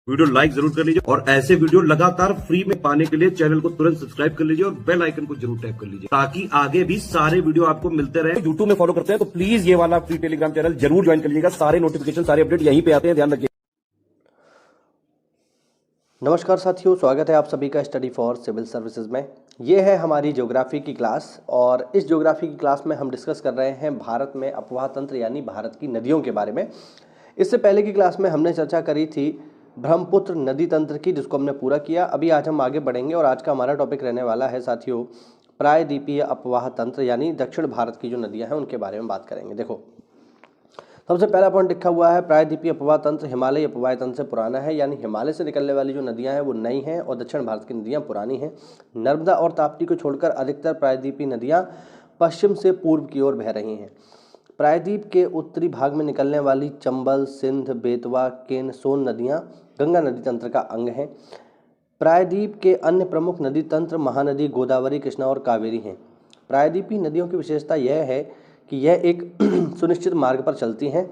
Video like जरूर कर लीजिए और ऐसे वीडियो लगातार फ्री में पाने के लिए चैनल को तुरंत सब्सक्राइब कर लीजिए और बेल आइकन को जरूर टैप कर लीजिए ताकि आगे भी सारे वीडियो आपको मिलते रहे। यूट्यूब में फॉलो करते हैं तो प्लीज ये वाला फ्री टेलीग्राम चैनल जरूर ज्वाइन कर लीजिएगा। सारे नोटिफिकेशन सारे अपडेट यहीं पे आते हैं, ध्यान रखिए। नमस्कार साथियों, स्वागत है आप सभी का स्टडी फॉर सिविल सर्विसेज में। ये है हमारी ज्योग्राफी की क्लास और इस ज्योग्राफी की क्लास में हम डिस्कस कर रहे हैं भारत में अपवाह तंत्र यानी भारत की नदियों के बारे में। इससे पहले की क्लास में हमने चर्चा करी थी ब्रह्मपुत्र नदी तंत्र की, जिसको हमने पूरा किया। अभी आज हम आगे बढ़ेंगे और आज का हमारा टॉपिक रहने वाला है साथियों प्रायद्वीपीय अपवाह तंत्र यानी दक्षिण भारत की जो नदियाँ हैं उनके बारे में बात करेंगे। देखो, सबसे पहला पॉइंट लिखा हुआ है प्रायद्वीपीय अपवाह तंत्र हिमालयी अपवाह तंत्र से पुराना है, यानी हिमालय से निकलने वाली जो नदियां हैं वो नई हैं और दक्षिण भारत की नदियां पुरानी हैं। नर्मदा और ताप्ती को छोड़कर अधिकतर प्रायद्वीपीय नदियां पश्चिम से पूर्व की ओर बह रही हैं। प्रायद्वीप के उत्तरी भाग में निकलने वाली चंबल, सिंध, बेतवा, केन, सोन नदियाँ गंगा नदी तंत्र का अंग हैं। प्रायद्वीप के अन्य प्रमुख नदी तंत्र महानदी, गोदावरी, कृष्णा और कावेरी हैं। प्रायद्वीपीय नदियों की विशेषता यह है कि यह एक सुनिश्चित मार्ग पर चलती हैं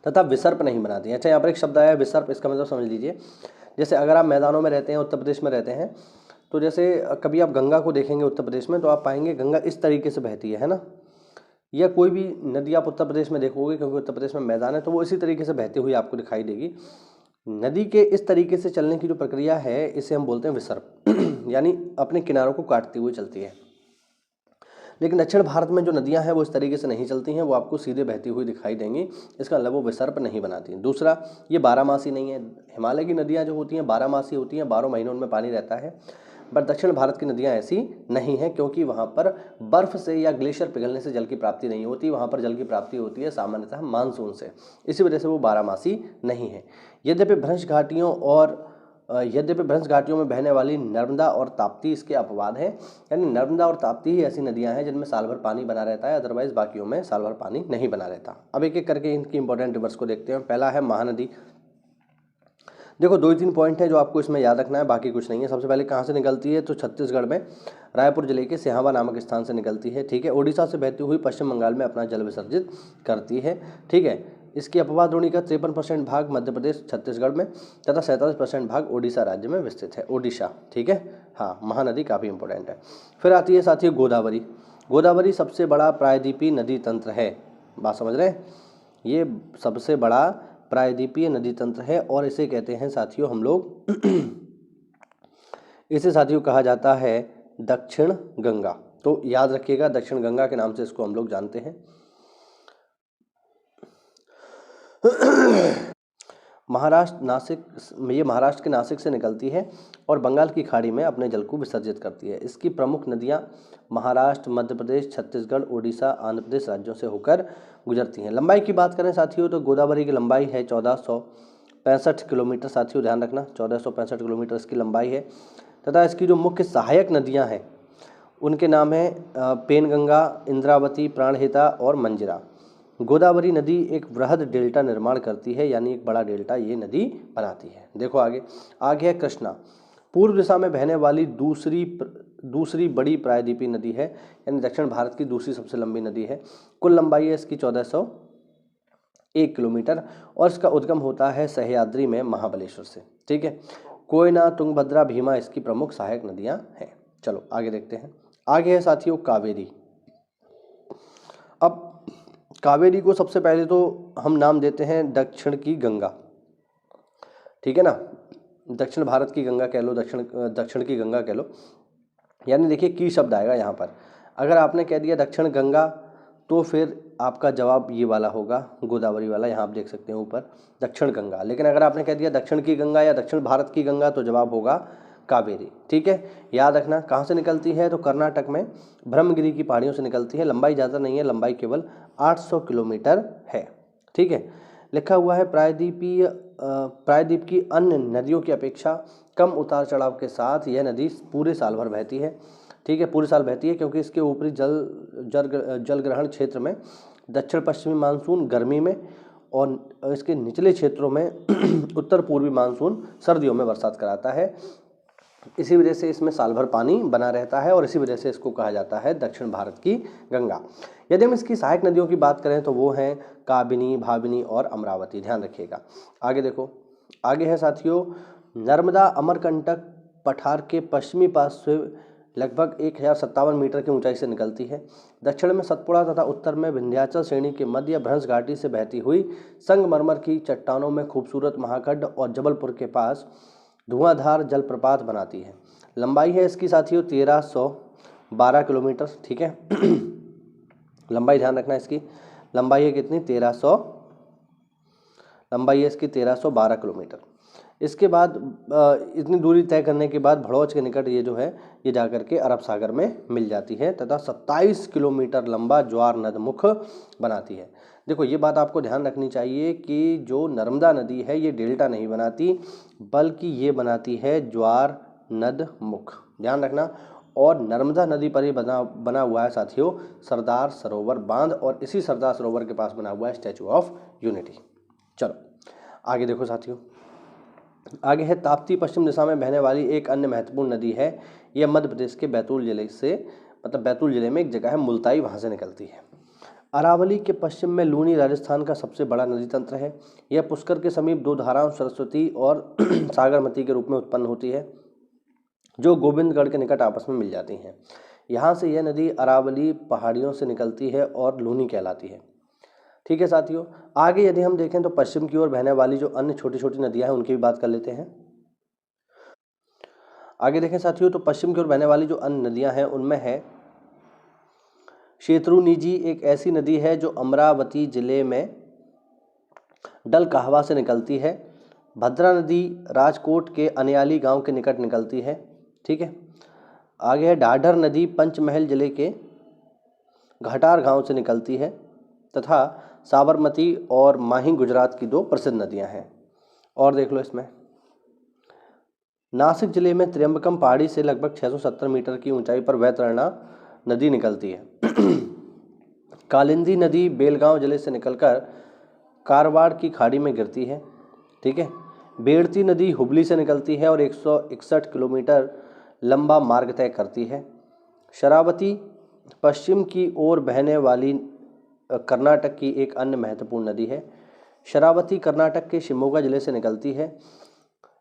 तथा विसर्प नहीं बनाती हैं। अच्छा, यहाँ पर एक शब्द आया है विसर्प, इसका मतलब समझ लीजिए। जैसे अगर आप मैदानों में रहते हैं, उत्तर प्रदेश में रहते हैं, तो जैसे कभी आप गंगा को देखेंगे उत्तर प्रदेश में तो आप पाएंगे गंगा इस तरीके से बहती है ना। या कोई भी नदी आप उत्तर प्रदेश में देखोगे, क्योंकि उत्तर प्रदेश में मैदान है, तो वो इसी तरीके से बहती हुई आपको दिखाई देगी। नदी के इस तरीके से चलने की जो प्रक्रिया है इसे हम बोलते हैं विसर्प यानी अपने किनारों को काटती हुई चलती है। लेकिन दक्षिण भारत में जो नदियां हैं वो इस तरीके से नहीं चलती हैं, वो आपको सीधे बहती हुई दिखाई देंगी। इसका मतलब वो विसर्प नहीं बनाती। दूसरा, ये बारहमासी नहीं है। हिमालय की नदियां जो होती हैं बारहमासी होती हैं, 12 महीनों उनमें पानी रहता है। पर दक्षिण भारत की नदियां ऐसी नहीं हैं, क्योंकि वहाँ पर बर्फ से या ग्लेशियर पिघलने से जल की प्राप्ति नहीं होती। वहाँ पर जल की प्राप्ति होती है सामान्यतः मानसून से, इसी वजह से वो बारहमासी नहीं है। यद्यपि भ्रंश घाटियों में बहने वाली नर्मदा और ताप्ती इसके अपवाद हैं, यानी नर्मदा और ताप्ती ही ऐसी नदियां हैं जिनमें साल भर पानी बना रहता है, अदरवाइज बाकियों में साल भर पानी नहीं बना रहता। अब एक एक करके इनकी इंपॉर्टेंट रिवर्स को देखते हैं। पहला है महानदी। देखो, 2-3 पॉइंट है जो आपको इसमें याद रखना है, बाकी कुछ नहीं है। सबसे पहले कहाँ से निकलती है, तो छत्तीसगढ़ में रायपुर जिले के सिहावा नामक स्थान से निकलती है। ठीक है। ओडिशा से बहती हुई पश्चिम बंगाल में अपना जल विसर्जित करती है। ठीक है। इसकी अपवाह द्रोणी का 53% भाग मध्य प्रदेश छत्तीसगढ़ में तथा 47% भाग ओडिशा राज्य में विस्तृत है। ओडिशा, ठीक है। हाँ, महानदी काफ़ी इंपॉर्टेंट है। फिर आती है साथियों गोदावरी। गोदावरी सबसे बड़ा प्रायद्वीपीय नदी तंत्र है। बात समझ रहे हैं? ये सबसे बड़ा प्रायद्वीपीय नदी तंत्र है और इसे कहते हैं साथियों हम लोग इसे साथियों कहा जाता है दक्षिण गंगा। तो याद रखिएगा, दक्षिण गंगा के नाम से इसको हम लोग जानते हैं। महाराष्ट्र के नासिक से निकलती है और बंगाल की खाड़ी में अपने जल को विसर्जित करती है। इसकी प्रमुख नदियां महाराष्ट्र, मध्य प्रदेश, छत्तीसगढ़, उड़ीसा, आंध्र प्रदेश राज्यों से होकर गुजरती हैं। लंबाई की बात करें साथियों तो गोदावरी की लंबाई है 1465 किलोमीटर। साथियों ध्यान रखना, 1465 किलोमीटर इसकी लंबाई है तथा इसकी जो मुख्य सहायक नदियाँ हैं उनके नाम हैं पेनगंगा, इंद्रावती, प्राणहिता और मंजिरा। गोदावरी नदी एक वृहद डेल्टा निर्माण करती है, यानी एक बड़ा डेल्टा ये नदी बनाती है। देखो आगे है कृष्णा। पूर्व दिशा में बहने वाली दूसरी बड़ी प्रायद्वीपीय नदी है, यानी दक्षिण भारत की दूसरी सबसे लंबी नदी है। कुल लंबाई है इसकी 1401 किलोमीटर और इसका उद्गम होता है सह्याद्री में महाबलेश्वर से। ठीक है। कोयना, तुंगभद्रा, भीमा इसकी प्रमुख सहायक नदियां हैं। चलो आगे देखते हैं। आगे है साथियों कावेरी। अब कावेरी को सबसे पहले तो हम नाम देते हैं दक्षिण की गंगा। ठीक है ना, दक्षिण भारत की गंगा कह लो, दक्षिण की गंगा कह लो। यानी देखिए की शब्द आएगा यहाँ पर। अगर आपने कह दिया दक्षिण गंगा तो फिर आपका जवाब ये वाला होगा, गोदावरी वाला। यहाँ आप देख सकते हैं ऊपर दक्षिण गंगा। लेकिन अगर आपने कह दिया दक्षिण की गंगा या दक्षिण भारत की गंगा तो जवाब होगा कावेरी। ठीक है। याद रखना कहाँ से निकलती है, तो कर्नाटक में ब्रह्मगिरी की पहाड़ियों से निकलती है। लंबाई ज़्यादा नहीं है, लंबाई केवल 800 किलोमीटर है। ठीक है। लिखा हुआ है प्रायद्वीप की अन्य नदियों की अपेक्षा कम उतार चढ़ाव के साथ यह नदी पूरे साल भर बहती है। ठीक है, पूरे साल बहती है क्योंकि इसके ऊपरी जल ग्रहण क्षेत्र में दक्षिण पश्चिमी मानसून गर्मी में और इसके निचले क्षेत्रों में उत्तर पूर्वी मानसून सर्दियों में बरसात कराता है। इसी वजह से इसमें साल भर पानी बना रहता है और इसी वजह से इसको कहा जाता है दक्षिण भारत की गंगा। यदि हम इसकी सहायक नदियों की बात करें तो वो हैं काबिनी, भाविनी और अमरावती। ध्यान रखिएगा। आगे देखो, आगे है साथियों, नर्मदा अमरकंटक पठार के पश्चिमी पास से लगभग 1057 मीटर की ऊंचाई से निकलती है। दक्षिण में सतपुड़ा तथा उत्तर में विंध्याचल श्रेणी के मध्य भ्रंश घाटी से बहती हुई संगमरमर की चट्टानों में खूबसूरत महाखड्ड और जबलपुर के पास धुआंधार जलप्रपात बनाती है। लंबाई है इसकी साथियों 1312 किलोमीटर। ठीक है लंबाई ध्यान रखना इसकी, लंबाई है कितनी, 1300, लंबाई है इसकी 1312 किलोमीटर। इसके बाद इतनी दूरी तय करने के बाद भड़ौच के निकट ये जो है ये जाकर के अरब सागर में मिल जाती है तथा 27 किलोमीटर लंबा ज्वार नद मुख बनाती है। देखो ये बात आपको ध्यान रखनी चाहिए कि जो नर्मदा नदी है ये डेल्टा नहीं बनाती बल्कि ये बनाती है ज्वार नद मुख, ध्यान रखना। और नर्मदा नदी पर ही बना हुआ है साथियों सरदार सरोवर बांध और इसी सरदार सरोवर के पास बना हुआ है स्टैचू ऑफ यूनिटी। चलो आगे देखो साथियों, आगे है ताप्ती पश्चिम दिशा में बहने वाली एक अन्य महत्वपूर्ण नदी है। यह मध्य प्रदेश के बैतूल जिले से, मतलब बैतूल जिले में एक जगह है मुल्ताई, वहाँ से निकलती है। अरावली के पश्चिम में लूनी राजस्थान का सबसे बड़ा नदी तंत्र है। यह पुष्कर के समीप दो धाराओं सरस्वती और सागरमती के रूप में उत्पन्न होती है जो गोविंदगढ़ के निकट आपस में मिल जाती हैं। यहाँ से यह नदी अरावली पहाड़ियों से निकलती है और लूनी कहलाती है। ठीक है साथियों, आगे यदि हम देखें तो पश्चिम की ओर बहने वाली जो अन्य छोटी छोटी नदियां हैं उनकी भी बात कर लेते हैं। आगे देखें साथियों तो पश्चिम की ओर बहने वाली जो अन्य नदियां हैं उनमें है शेत्रुनिजी, एक ऐसी नदी है जो अमरावती जिले में डल कहवा से निकलती है। भद्रा नदी राजकोट के अनियाली गांव के निकट निकलती है। ठीक है, आगे है ढाढर नदी पंचमहल जिले के घटार गांव से निकलती है तथा साबरमती और माही गुजरात की दो प्रसिद्ध नदियां हैं। और देख लो इसमें नासिक जिले में त्र्यंबकम पहाड़ी से लगभग 670 मीटर की ऊंचाई पर वैतरणा नदी निकलती है। कालिंदी नदी बेलगांव जिले से निकलकर कारवाड़ की खाड़ी में गिरती है। ठीक है, बेड़ती नदी हुबली से निकलती है और 161 किलोमीटर लंबा मार्ग तय करती है। शरावती पश्चिम की ओर बहने वाली कर्नाटक की एक अन्य महत्वपूर्ण नदी है। शरावती कर्नाटक के शिमोगा जिले से निकलती है।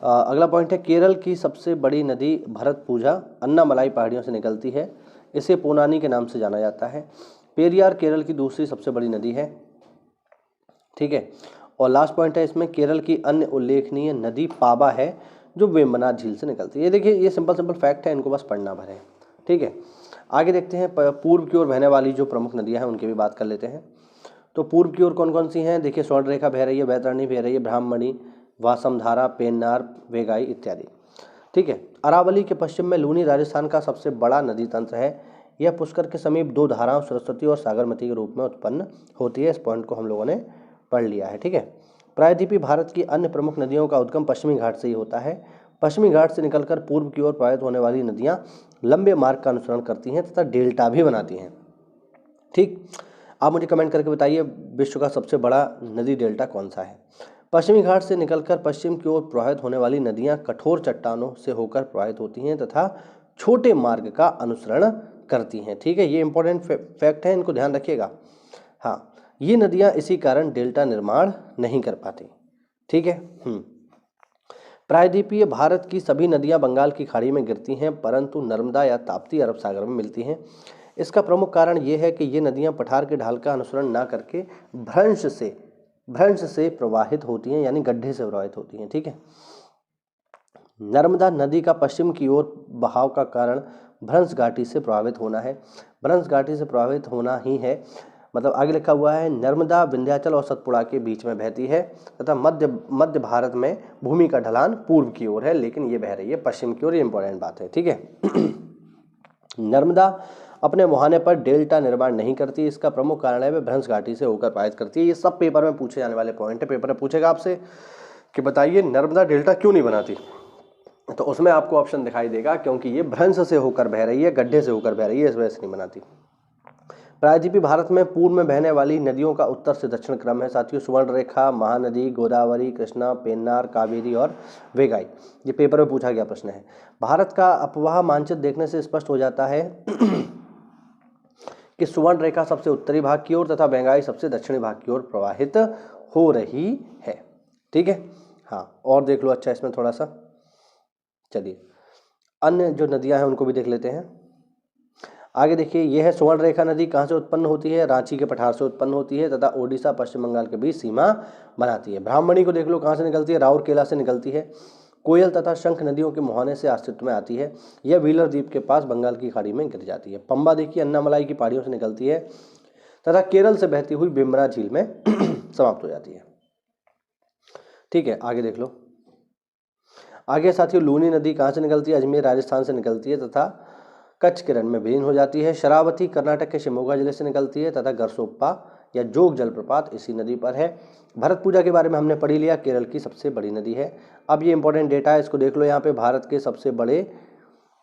अगला पॉइंट है केरल की सबसे बड़ी नदी भरतपुझा अन्नामलाई पहाड़ियों से निकलती है। इसे पोनानी के नाम से जाना जाता है। पेरियार केरल की दूसरी सबसे बड़ी नदी है। ठीक है, और लास्ट पॉइंट है इसमें केरल की अन्य उल्लेखनीय नदी पाबा है जो वेम्बनाथ झील से निकलती है। ये देखिए ये सिंपल फैक्ट है, इनको बस पढ़ना भर है। ठीक है, आगे देखते हैं पूर्व की ओर बहने वाली जो प्रमुख नदियां हैं उनकी भी बात कर लेते हैं। तो पूर्व की ओर कौन कौन सी हैं, देखिए स्वर्ण रेखा बह रही है, वैतरणी बह रही है, ब्राह्मणी, वासमधारा, पेन्नार, वेगाई इत्यादि। ठीक है, अरावली के पश्चिम में लूनी राजस्थान का सबसे बड़ा नदी तंत्र है। यह पुष्कर के समीप दो धाराओं सरस्वती और सागरमती के रूप में उत्पन्न होती है। इस पॉइंट को हम लोगों ने पढ़ लिया है। ठीक है, प्रायद्वीपीय भारत की अन्य प्रमुख नदियों का उद्गम पश्चिमी घाट से ही होता है। पश्चिमी घाट से निकलकर पूर्व की ओर प्रवाहित होने वाली नदियां लंबे मार्ग का अनुसरण करती हैं तथा डेल्टा भी बनाती हैं। ठीक, आप मुझे कमेंट करके बताइए विश्व का सबसे बड़ा नदी डेल्टा कौन सा है। पश्चिमी घाट से निकलकर पश्चिम की ओर प्रवाहित होने वाली नदियां कठोर चट्टानों से होकर प्रवाहित होती हैं तथा छोटे मार्ग का अनुसरण करती हैं। ठीक है, ये इंपॉर्टेंट फैक्ट है, इनको ध्यान रखिएगा। हाँ, ये नदियां इसी कारण डेल्टा निर्माण नहीं कर पाती। ठीक है, प्रायद्वीपीय भारत की सभी नदियां बंगाल की खाड़ी में गिरती हैं परंतु नर्मदा या ताप्ती अरब सागर में मिलती हैं। इसका प्रमुख कारण ये है कि ये नदियां पठार के ढाल का अनुसरण ना करके भ्रंश से प्रवाहित होती हैं, यानी गड्ढे से प्रवाहित होती हैं। ठीक है, नर्मदा नदी का पश्चिम की ओर बहाव का कारण भ्रंश घाटी से प्रभावित होना है। भ्रंश घाटी से प्रभावित होना ही है, मतलब आगे लिखा हुआ है नर्मदा विंध्याचल और सतपुड़ा के बीच में बहती है तथा मध्य भारत में भूमि का ढलान पूर्व की ओर है, लेकिन ये बह रही है पश्चिम की ओर। ये इंपॉर्टेंट बात है। ठीक है, नर्मदा अपने मुहाने पर डेल्टा निर्माण नहीं करती। इसका प्रमुख कारण है वे भ्रंश घाटी से होकर प्रवाहित करती है। ये सब पेपर में पूछे जाने वाले पॉइंट है। पेपर में पूछेगा आपसे कि बताइए नर्मदा डेल्टा क्यों नहीं बनाती, तो उसमें आपको ऑप्शन दिखाई देगा क्योंकि ये भ्रंश से होकर बह रही है, गड्ढे से होकर बह रही है, इस वजह से नहीं बनाती। प्रायद्वीपीय भारत में पूर्व में बहने वाली नदियों का उत्तर से दक्षिण क्रम है साथियों। सुवर्ण रेखा, महानदी, गोदावरी, कृष्णा, पेन्नार, कावेरी और वेगाई। ये पेपर में पूछा गया प्रश्न है। भारत का अपवाह मानचित्र देखने से स्पष्ट हो जाता है कि सुवर्ण रेखा सबसे उत्तरी भाग की ओर तथा वेगाई सबसे दक्षिणी भाग की ओर प्रवाहित हो रही है। ठीक है, हाँ, और देख लो अच्छा इसमें थोड़ा सा। चलिए अन्य जो नदियां हैं उनको भी देख लेते हैं। आगे देखिए, यह है सुवर्ण रेखा नदी, कहाँ से उत्पन्न होती है? रांची के पठार से उत्पन्न होती है तथा ओडिशा पश्चिम बंगाल के बीच सीमा बनाती है। ब्राह्मणी को देख लो कहाँ से निकलती है? राउरकेला से निकलती है। कोयल तथा शंख नदियों के मुहाने से अस्तित्व में आती है। यह व्हीलर द्वीप के पास बंगाल की खाड़ी में गिर जाती है। पंबा देखिए अन्नामलाई की पहाड़ियों से निकलती है तथा केरल से बहती हुई बिमरा झील में समाप्त हो जाती है। ठीक है, आगे देख लो। आगे साथियों, लूनी नदी कहाँ से निकलती है? अजमेर राजस्थान से निकलती है तथा कच्छ के रण में विलीन हो जाती है। शरावती कर्नाटक के शिमोगा जिले से निकलती है तथा गरसोप्पा या जोग जलप्रपात इसी नदी पर है। भरत पूजा के बारे में हमने पढ़ी लिया, केरल की सबसे बड़ी नदी है। अब ये इंपॉर्टेंट डेटा है, इसको देख लो। यहाँ पे भारत के सबसे बड़े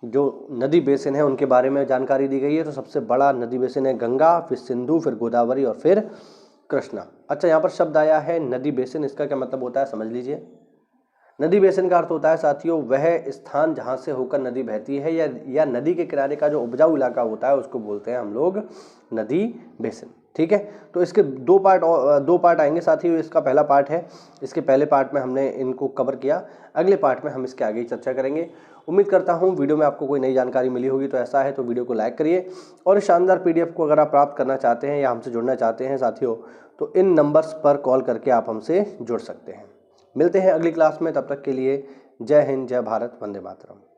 जो नदी बेसिन है उनके बारे में जानकारी दी गई है। तो सबसे बड़ा नदी बेसिन है गंगा, फिर सिंधु, फिर गोदावरी और फिर कृष्णा। अच्छा, यहाँ पर शब्द आया है नदी बेसिन, इसका क्या मतलब होता है समझ लीजिए। नदी बेसिन का अर्थ होता है साथियों वह स्थान जहाँ से होकर नदी बहती है या नदी के किनारे का जो उपजाऊ इलाका होता है उसको बोलते हैं हम लोग नदी बेसिन। ठीक है, तो इसके दो पार्ट आएंगे साथियों। इसका पहला पार्ट है, इसके पहले पार्ट में हमने इनको कवर किया, अगले पार्ट में हम इसके आगे चर्चा करेंगे। उम्मीद करता हूँ वीडियो में आपको कोई नई जानकारी मिली होगी। तो ऐसा है तो वीडियो को लाइक करिए और इस शानदार PDF को अगर आप प्राप्त करना चाहते हैं या हमसे जुड़ना चाहते हैं साथियों, तो इन नंबर्स पर कॉल करके आप हमसे जुड़ सकते हैं। मिलते हैं अगली क्लास में, तब तक के लिए जय हिंद, जय भारत, वंदे मातरम।